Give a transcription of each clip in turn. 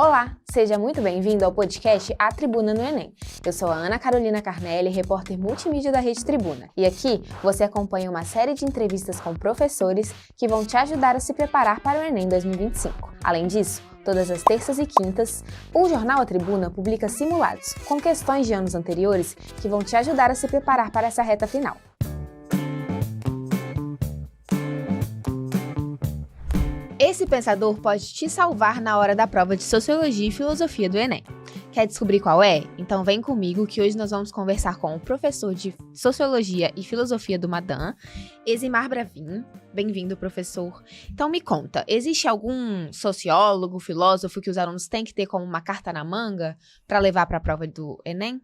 Olá, seja muito bem-vindo ao podcast A Tribuna no Enem. Eu sou a Ana Carolina Carnelli, repórter multimídia da Rede Tribuna. E aqui você acompanha uma série de entrevistas com professores que vão te ajudar a se preparar para o Enem 2025. Além disso, todas as terças e quintas, o jornal A Tribuna publica simulados com questões de anos anteriores que vão te ajudar a se preparar para essa reta final. Esse pensador pode te salvar na hora da prova de Sociologia e Filosofia do Enem. Quer descobrir qual é? Então vem comigo que hoje nós vamos conversar com o professor de Sociologia e Filosofia do Madam, Eximar Bravin. Bem-vindo, professor. Então me conta, existe algum sociólogo, filósofo que os alunos têm que ter como uma carta na manga para levar para a prova do Enem?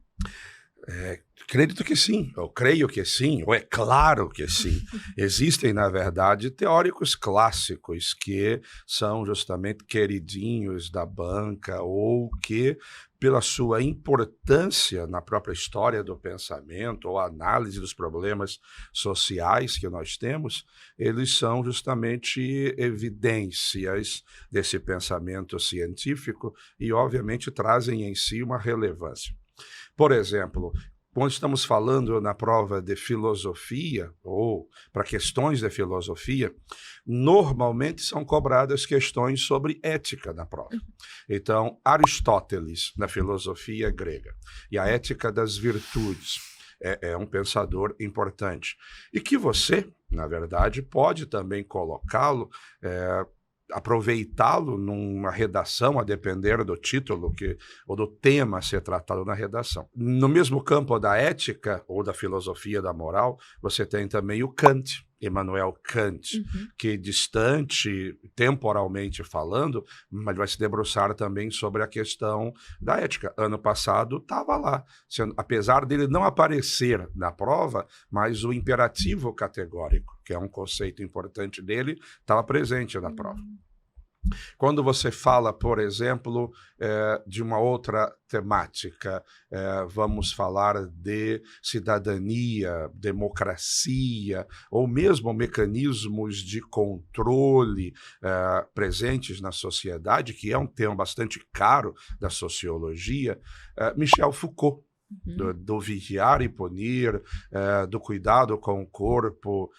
Acredito que sim, ou creio que sim, ou é claro que sim. Existem, na verdade, teóricos clássicos que são justamente queridinhos da banca ou que, pela sua importância na própria história do pensamento ou análise dos problemas sociais que nós temos, eles são justamente evidências desse pensamento científico e, obviamente, trazem em si uma relevância. Por exemplo, quando estamos falando na prova de filosofia, ou para questões de filosofia, normalmente são cobradas questões sobre ética na prova. Então, Aristóteles, na filosofia grega, e a ética das virtudes, é um pensador importante. E que você, na verdade, pode também colocá-lo, aproveitá-lo numa redação, a depender do título ou do tema a ser tratado na redação. No mesmo campo da ética ou da filosofia da moral, você tem também o Kant, Immanuel Kant, que distante, temporalmente falando, mas vai se debruçar também sobre a questão da ética. Ano passado estava lá, apesar dele não aparecer na prova, mas o imperativo categórico, que é um conceito importante dele, estava presente na prova. Quando você fala, por exemplo, de uma outra temática, vamos falar de cidadania, democracia, ou mesmo mecanismos de controle presentes na sociedade, que é um tema bastante caro da sociologia, Michel Foucault, do vigiar e punir, do cuidado com o corpo,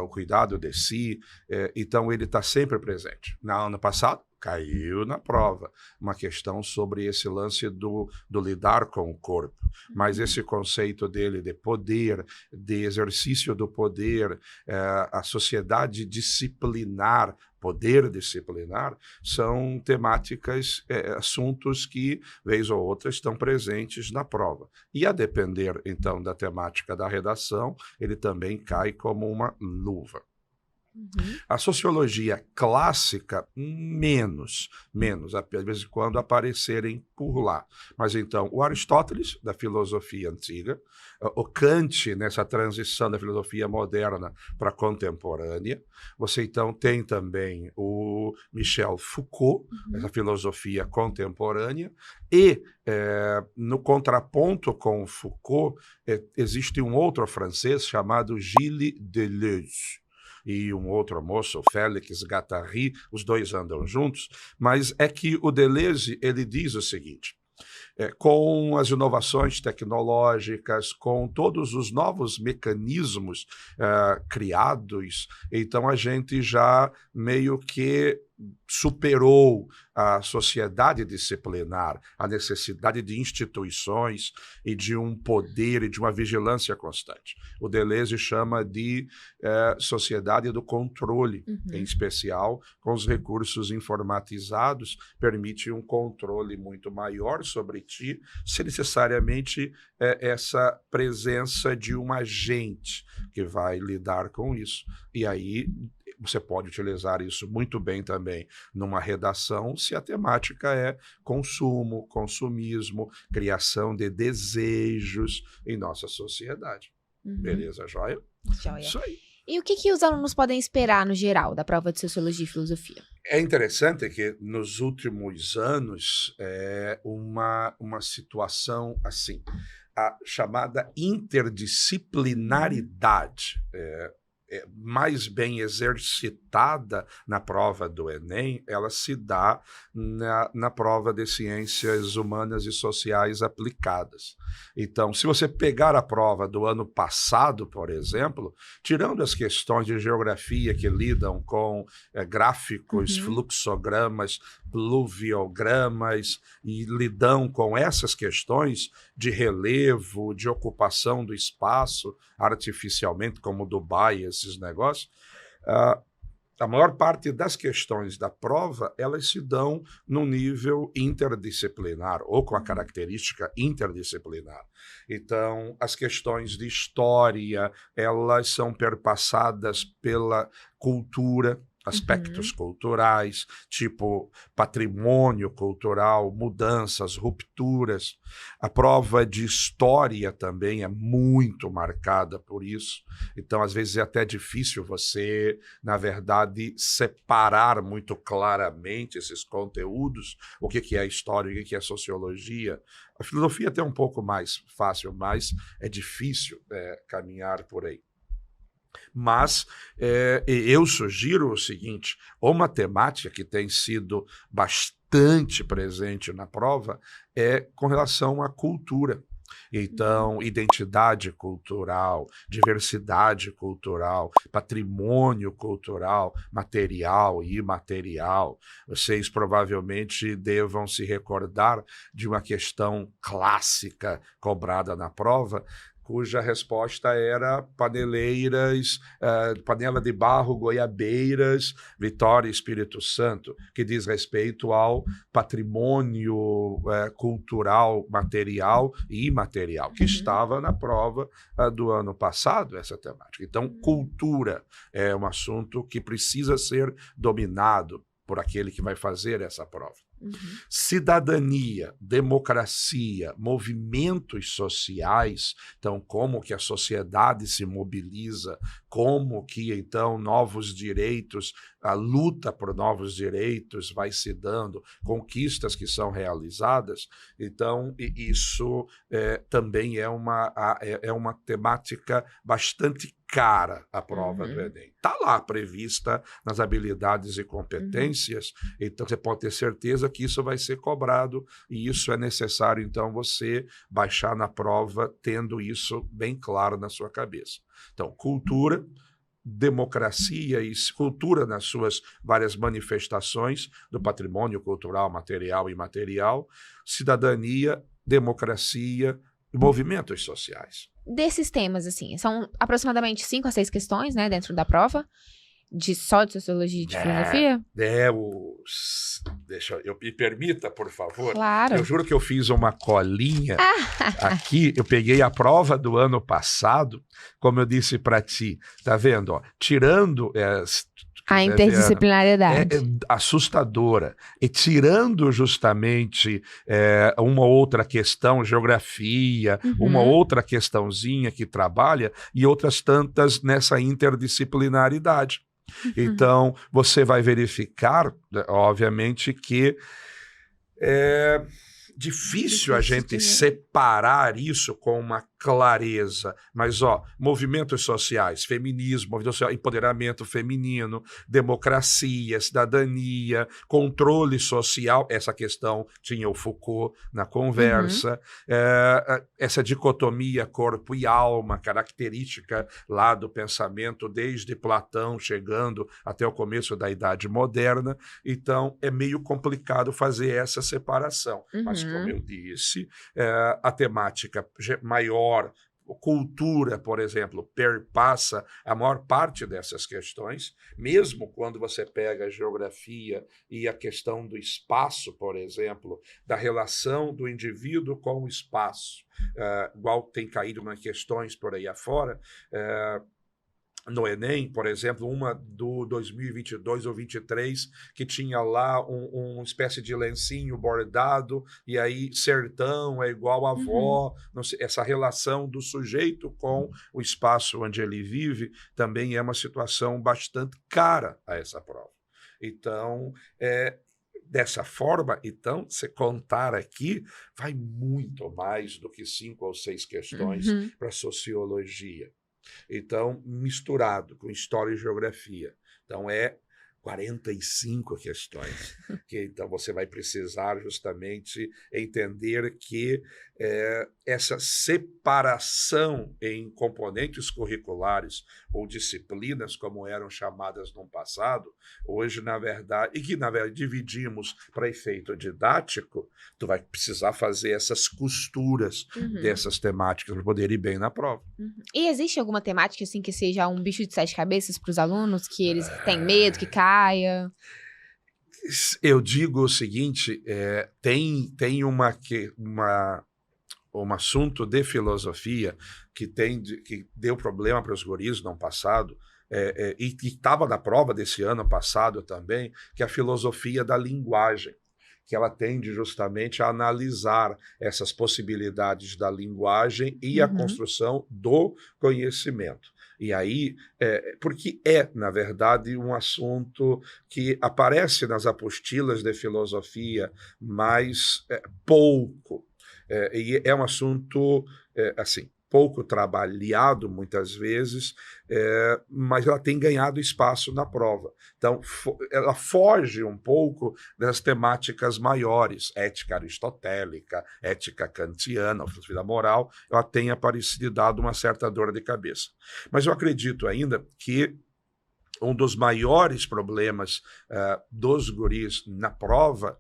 o cuidado de si. Então, ele está sempre presente. No ano passado, caiu na prova uma questão sobre esse lance do lidar com o corpo. Mas esse conceito dele de poder, de exercício do poder, a sociedade disciplinar, poder disciplinar, são temáticas, assuntos que, vez ou outra, estão presentes na prova. E a depender, então, da temática da redação, ele também cai como uma luva. A sociologia clássica, menos, de vez em quando aparecerem por lá. Mas então, o Aristóteles, da filosofia antiga, o Kant, nessa transição da filosofia moderna para a contemporânea, você então tem também o Michel Foucault, essa filosofia contemporânea, e no contraponto com Foucault, existe um outro francês chamado Gilles Deleuze, e um outro moço, o Félix Guattari, os dois andam juntos, mas é que o Deleuze, ele diz o seguinte: com as inovações tecnológicas, com todos os novos mecanismos criados, então a gente já meio que superou a sociedade disciplinar, a necessidade de instituições e de um poder e de uma vigilância constante. O Deleuze chama de sociedade do controle, em especial com os recursos informatizados, permite um controle muito maior sobre ti, sem necessariamente essa presença de um agente que vai lidar com isso. E aí você pode utilizar isso muito bem também numa redação, se a temática é consumo, consumismo, criação de desejos em nossa sociedade. Beleza, joia? Joia. Isso aí. E o que os alunos podem esperar, no geral, da prova de Sociologia e Filosofia? É interessante que nos últimos anos uma situação assim, a chamada interdisciplinaridade mais bem exercitada na prova do Enem, ela se dá na prova de ciências humanas e sociais aplicadas. Então, se você pegar a prova do ano passado, por exemplo, tirando as questões de geografia que lidam com gráficos, fluxogramas, pluviogramas e lidam com essas questões de relevo, de ocupação do espaço artificialmente, como Dubai, esses negócios, a maior parte das questões da prova, elas se dão no nível interdisciplinar, ou com a característica interdisciplinar. Então, as questões de história, elas são perpassadas pela cultura, aspectos culturais, tipo patrimônio cultural, mudanças, rupturas. A prova de história também é muito marcada por isso. Então, às vezes, é até difícil você, na verdade, separar muito claramente esses conteúdos, o que é a história e o que é a sociologia. A filosofia é até um pouco mais fácil, mas é difícil caminhar por aí. Mas eu sugiro o seguinte, uma temática que tem sido bastante presente na prova é com relação à cultura. Então, identidade cultural, diversidade cultural, patrimônio cultural, material e imaterial. Vocês provavelmente devam se recordar de uma questão clássica cobrada na prova, cuja resposta era paneleiras, panela de barro, goiabeiras, Vitória e Espírito Santo, que diz respeito ao patrimônio cultural, material e imaterial, que estava na prova do ano passado, essa temática. Então, cultura é um assunto que precisa ser dominado por aquele que vai fazer essa prova. Cidadania, democracia, movimentos sociais, então como que a sociedade se mobiliza, como que então novos direitos, a luta por novos direitos vai se dando, conquistas que são realizadas. Então isso também é uma temática bastante cara a prova do Enem. Está lá prevista nas habilidades e competências, então você pode ter certeza que isso vai ser cobrado e isso é necessário, então, você baixar na prova tendo isso bem claro na sua cabeça. Então, cultura, democracia e cultura nas suas várias manifestações do patrimônio cultural, material e imaterial, cidadania, democracia e movimentos sociais. Desses temas, assim, são aproximadamente 5 a 6 questões, né, dentro da prova, só de sociologia e de filosofia? Me permita, por favor. Claro. Eu juro que eu fiz uma colinha aqui, eu peguei a prova do ano passado, como eu disse para ti, tá vendo? Ó, tirando a interdisciplinariedade. É assustadora. E tirando justamente uma outra questão, geografia, uma outra questãozinha que trabalha, e outras tantas nessa interdisciplinaridade. Então, você vai verificar, obviamente, que é difícil a gente separar isso com uma clareza, mas movimentos sociais, feminismo, movimento social, empoderamento feminino, democracia, cidadania, controle social, essa questão tinha o Foucault na conversa, essa dicotomia corpo e alma, característica lá do pensamento desde Platão chegando até o começo da Idade Moderna. Então é meio complicado fazer essa separação, mas como eu disse, a temática maior, cultura, por exemplo, perpassa a maior parte dessas questões, mesmo quando você pega a geografia e a questão do espaço, por exemplo, da relação do indivíduo com o espaço, igual tem caído nas questões por aí afora, no Enem, por exemplo, uma do 2022 ou 23, que tinha lá uma espécie de lencinho bordado, e aí sertão é igual avó, não sei, essa relação do sujeito com o espaço onde ele vive também é uma situação bastante cara a essa prova. Então, dessa forma, então, você contar aqui, vai muito mais do que 5 ou 6 questões para sociologia. Então, misturado com história e geografia. Então, 45 questões, que então você vai precisar justamente entender que essa separação em componentes curriculares ou disciplinas, como eram chamadas no passado, hoje, na verdade, e que, na verdade, dividimos para efeito didático, tu vai precisar fazer essas costuras dessas temáticas para poder ir bem na prova. E existe alguma temática, assim, que seja um bicho de 7 cabeças para os alunos, que eles têm medo que caia? Eu digo o seguinte, tem um assunto de filosofia que deu problema para os guris no ano passado, e estava na prova desse ano passado também, que é a filosofia da linguagem, que ela tende justamente a analisar essas possibilidades da linguagem e a construção do conhecimento. E aí, porque na verdade, um assunto que aparece nas apostilas de filosofia, mas pouco. E é um assunto, assim, pouco trabalhado muitas vezes, mas ela tem ganhado espaço na prova. Então, ela foge um pouco das temáticas maiores, ética aristotélica, ética kantiana, filosofia da moral, ela tem aparecido e dado uma certa dor de cabeça. Mas eu acredito ainda que um dos maiores problemas dos guris na prova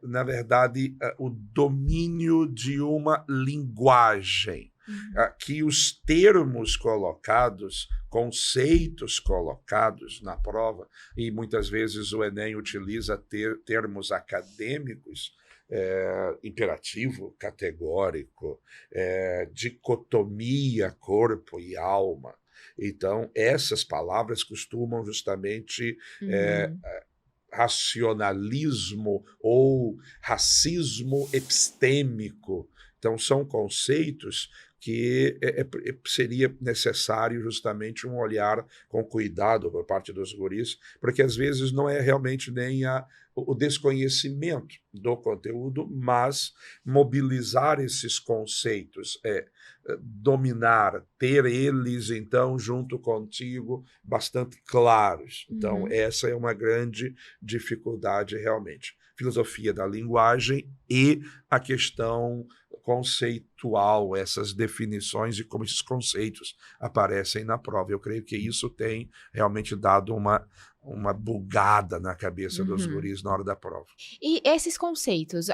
na verdade, o domínio de uma linguagem, que os termos colocados, conceitos colocados na prova, e muitas vezes o Enem utiliza termos acadêmicos, imperativo categórico, dicotomia corpo e alma. Então, essas palavras costumam justamente racionalismo ou racismo epistêmico. Então, são conceitos que seria necessário justamente um olhar com cuidado por parte dos guris, porque às vezes não é realmente nem o desconhecimento do conteúdo, mas mobilizar esses conceitos, dominar, ter eles, então, junto contigo, bastante claros. Então, essa é uma grande dificuldade, realmente. Filosofia da linguagem e a questão conceitual, essas definições e como esses conceitos aparecem na prova. Eu creio que isso tem realmente dado uma bugada na cabeça dos guris na hora da prova. E esses conceitos,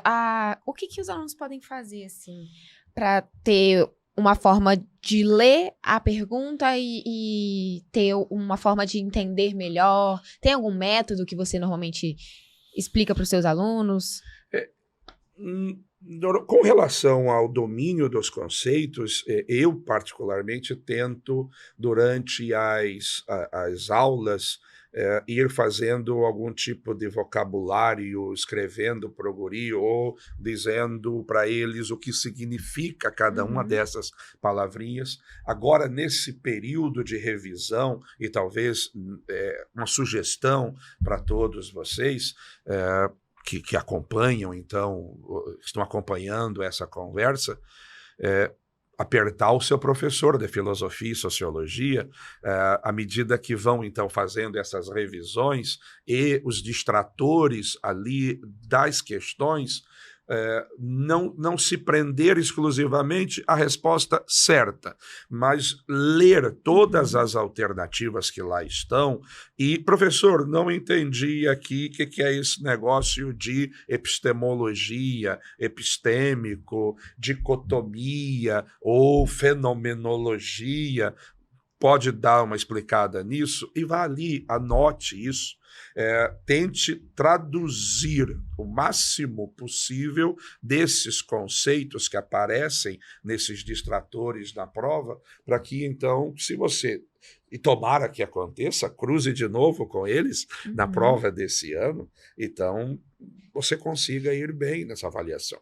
o que os alunos podem fazer, assim, para ter uma forma de ler a pergunta e ter uma forma de entender melhor? Tem algum método que você normalmente explica para os seus alunos? Com relação ao domínio dos conceitos, eu particularmente tento, durante as aulas, ir fazendo algum tipo de vocabulário, escrevendo para o guri ou dizendo para eles o que significa cada uma dessas palavrinhas. Agora, nesse período de revisão, e talvez uma sugestão para todos vocês, que acompanham, então, estão acompanhando essa conversa, apertar o seu professor de filosofia e sociologia, à medida que vão, então, fazendo essas revisões e os distratores ali das questões, não se prender exclusivamente à resposta certa, mas ler todas as alternativas que lá estão. E, professor, não entendi aqui o que é esse negócio de epistemologia, epistêmico, dicotomia ou fenomenologia. Pode dar uma explicada nisso? E vá ali, anote isso. Tente traduzir o máximo possível desses conceitos que aparecem nesses distratores na prova, para que, então, se você, e tomara que aconteça, cruze de novo com eles na prova desse ano, então você consiga ir bem nessa avaliação.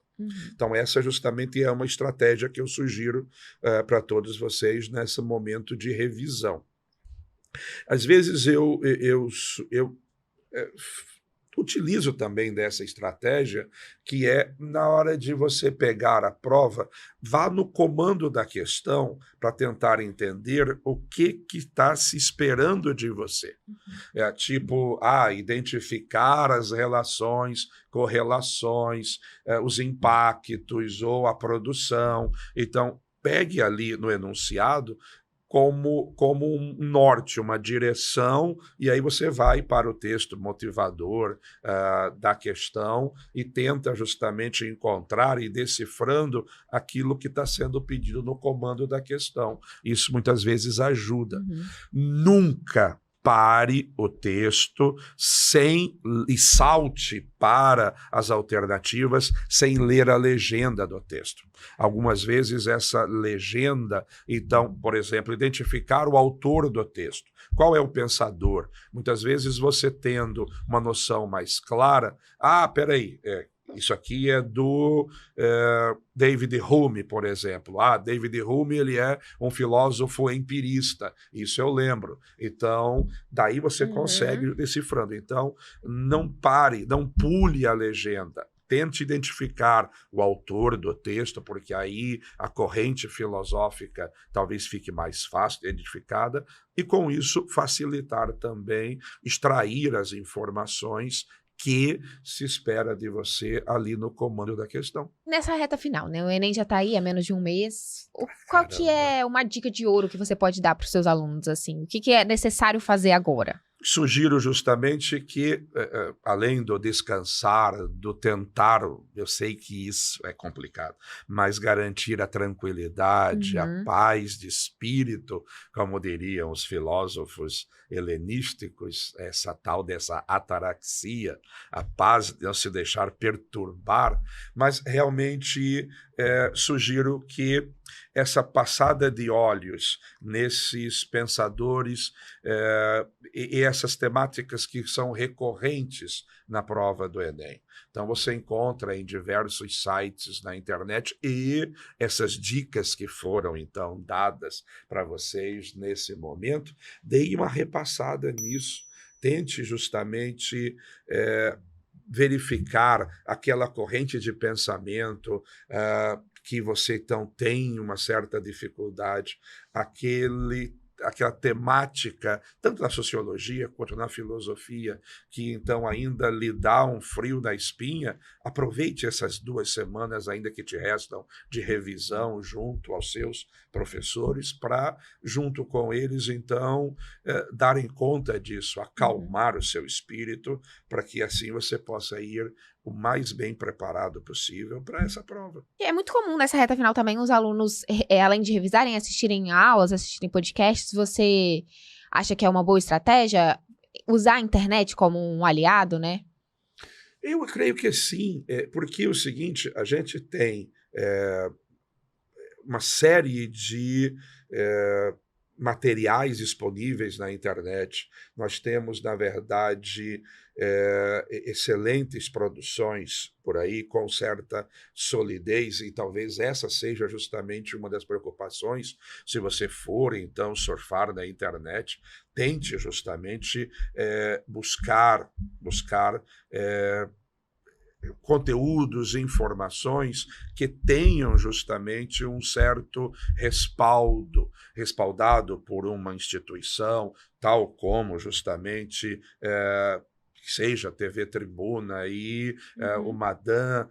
Então, essa justamente é uma estratégia que eu sugiro para todos vocês nesse momento de revisão. Às vezes eu utilizo também dessa estratégia, que é na hora de você pegar a prova, vá no comando da questão para tentar entender o que está se esperando de você. É tipo, identificar as relações, correlações, os impactos ou a produção. Então, pegue ali no enunciado como um norte, uma direção, e aí você vai para o texto motivador da questão e tenta justamente encontrar e decifrando aquilo que está sendo pedido no comando da questão. Isso muitas vezes ajuda. Nunca pare o texto e salte para as alternativas sem ler a legenda do texto. Algumas vezes essa legenda, então, por exemplo, identificar o autor do texto. Qual é o pensador? Muitas vezes você tendo uma noção mais clara, peraí, isso aqui é do David Hume, por exemplo. David Hume, ele é um filósofo empirista. Isso eu lembro. Então, daí você consegue decifrando. Então, não pare, não pule a legenda. Tente identificar o autor do texto, porque aí a corrente filosófica talvez fique mais fácil de identificada, e com isso facilitar também extrair as informações que se espera de você ali no comando da questão. Nessa reta final, né? O Enem já está aí há menos de um mês. Qual que é uma dica de ouro que você pode dar para os seus alunos, assim? O que é necessário fazer agora? Sugiro justamente que, além do descansar, do tentar, eu sei que isso é complicado, mas garantir a tranquilidade, a paz de espírito, como diriam os filósofos helenísticos, essa tal dessa ataraxia, a paz de não se deixar perturbar, mas realmente sugiro que essa passada de olhos nesses pensadores e essas temáticas que são recorrentes na prova do Enem. Então, você encontra em diversos sites na internet e essas dicas que foram, então, dadas para vocês nesse momento, deem uma repassada nisso. Tente justamente verificar aquela corrente de pensamento que você, então, tem uma certa dificuldade, aquela temática, tanto na sociologia quanto na filosofia, que então ainda lhe dá um frio na espinha. Aproveite essas 2 semanas ainda que te restam de revisão junto aos seus professores para, junto com eles, então, darem conta disso, acalmar o seu espírito, para que assim você possa ir o mais bem preparado possível para essa prova. E é muito comum nessa reta final também os alunos, além de revisarem, assistirem aulas, assistirem podcasts. Você acha que é uma boa estratégia usar a internet como um aliado, né? Eu creio que sim, porque é o seguinte, a gente tem uma série de materiais disponíveis na internet. Nós temos, na verdade, excelentes produções por aí, com certa solidez, e talvez essa seja justamente uma das preocupações. Se você for, então, surfar na internet, tente justamente buscar conteúdos, informações que tenham justamente um certo respaldado por uma instituição, tal como justamente seja a TV Tribuna e o Madam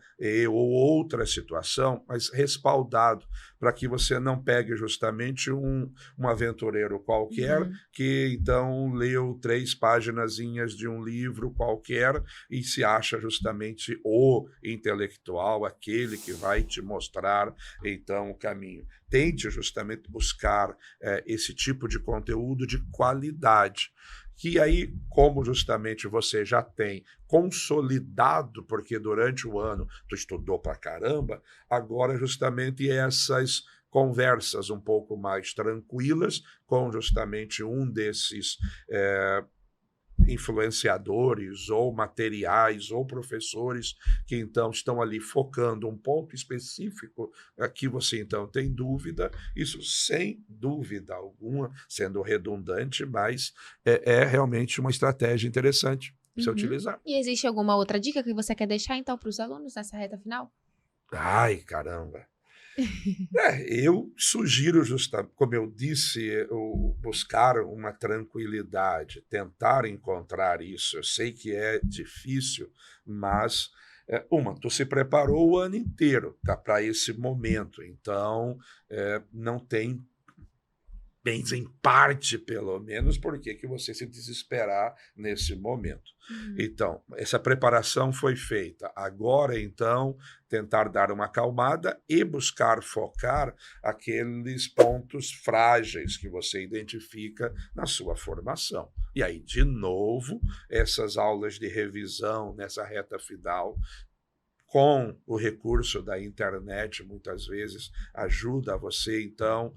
ou outra situação, mas respaldado, para que você não pegue justamente um aventureiro qualquer que então leu 3 paginazinhas de um livro qualquer e se acha justamente o intelectual, aquele que vai te mostrar então o caminho. Tente justamente buscar esse tipo de conteúdo de qualidade, que aí, como justamente você já tem consolidado, porque durante o ano tu estudou pra caramba, agora justamente essas conversas um pouco mais tranquilas com justamente um desses influenciadores ou materiais ou professores que então estão ali focando um ponto específico que você então tem dúvida, isso sem dúvida alguma, sendo redundante, mas é realmente uma estratégia interessante. você utilizar. E existe alguma outra dica que você quer deixar, então, para os alunos nessa reta final? Ai, caramba! Eu sugiro, justamente, como eu disse, buscar uma tranquilidade, tentar encontrar isso. Eu sei que é difícil, mas, tu se preparou o ano inteiro para esse momento, então não tem, em parte, pelo menos, por que você se desesperar nesse momento. Então, essa preparação foi feita. Agora, então, tentar dar uma acalmada e buscar focar aqueles pontos frágeis que você identifica na sua formação. E aí, de novo, essas aulas de revisão nessa reta final, com o recurso da internet, muitas vezes, ajuda você, então,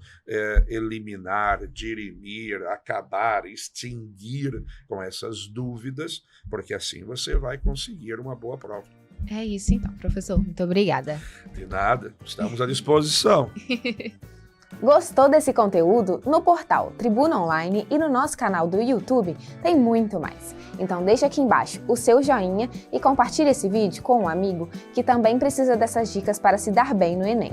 eliminar, dirimir, acabar, extinguir com essas dúvidas, porque assim você vai conseguir uma boa prova. É isso então, professor. Muito obrigada. De nada, estamos à disposição. Gostou desse conteúdo? No portal Tribuna Online e no nosso canal do YouTube tem muito mais. Então deixa aqui embaixo o seu joinha e compartilhe esse vídeo com um amigo que também precisa dessas dicas para se dar bem no Enem.